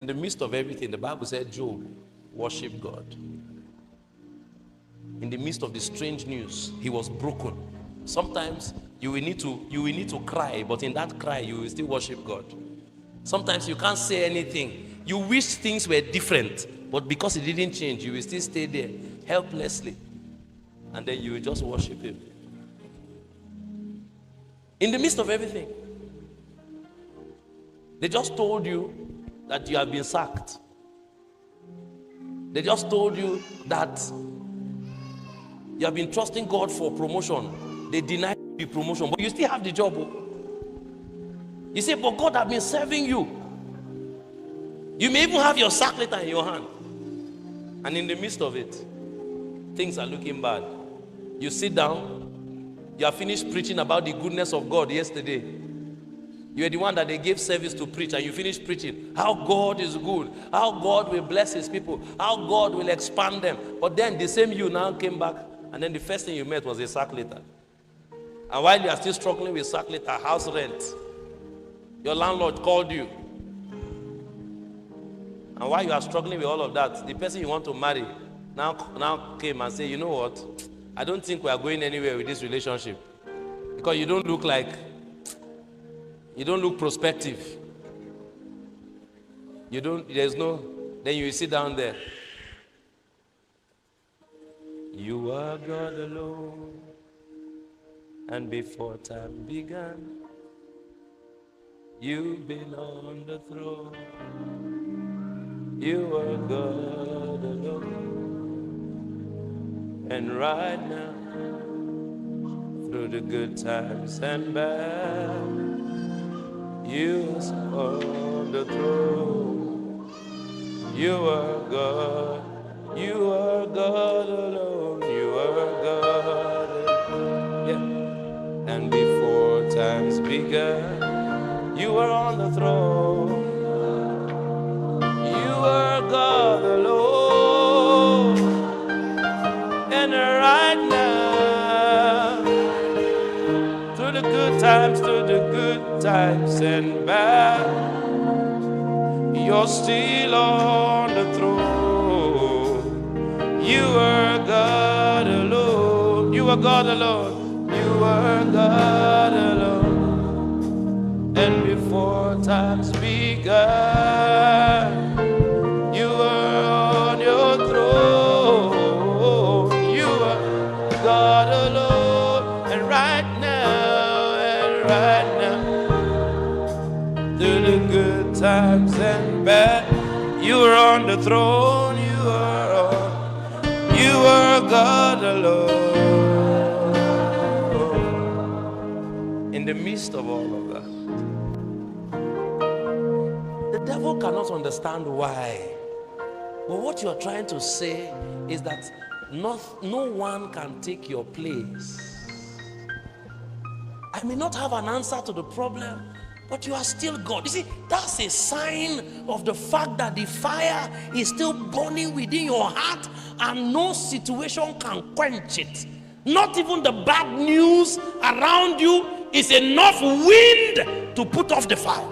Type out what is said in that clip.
In the midst of everything, the Bible said Job worshiped God. In the midst of the strange news, he was broken. Sometimes you will need to cry, but in that cry, you will still worship God. Sometimes you can't say anything. You wish things were different, but because it didn't change, you will still stay there helplessly. And then you will just worship him. In the midst of everything. They just told you that you have been sacked. They just told you that you have been trusting God for promotion. They denied the promotion, but you still have the job. You say, but God has been serving you. You may even have your sack letter in your hand. And in the midst of it, things are looking bad. You sit down, you have finished preaching about the goodness of God yesterday. You are the one that they gave service to preach, and you finished preaching how God is good, how God will bless his people, how God will expand them. But then the same you now came back, and then the first thing you met was a sack letter. And while you are still struggling with sack letter, house rent, your landlord called you. And while you are struggling with all of that, the person you want to marry now came and said, you know what? I don't think we are going anywhere with this relationship. Because you don't look prospective. Then you sit down there. You are God alone, and before time began, you've been on the throne. You are God alone, and right now, through the good times and bad, you are on the throne. You are God. You are God alone. You are God alone. Yeah. And before times began, you are on the throne. You are God alone. And right now, through the good times, and bad, you're still on the throne. You are God alone. You are God alone. You are God alone. And before times began, you are on your throne. You are God alone. And right now, through the good times and bad, you are on the throne. You are God alone. In the midst of all of that, the devil cannot understand why. But what you are trying to say is that no one can take your place. I may not have an answer to the problem, but you are still God. You see, that's a sign of the fact that the fire is still burning within your heart, and no situation can quench it. Not even the bad news around you is enough wind to put off the fire.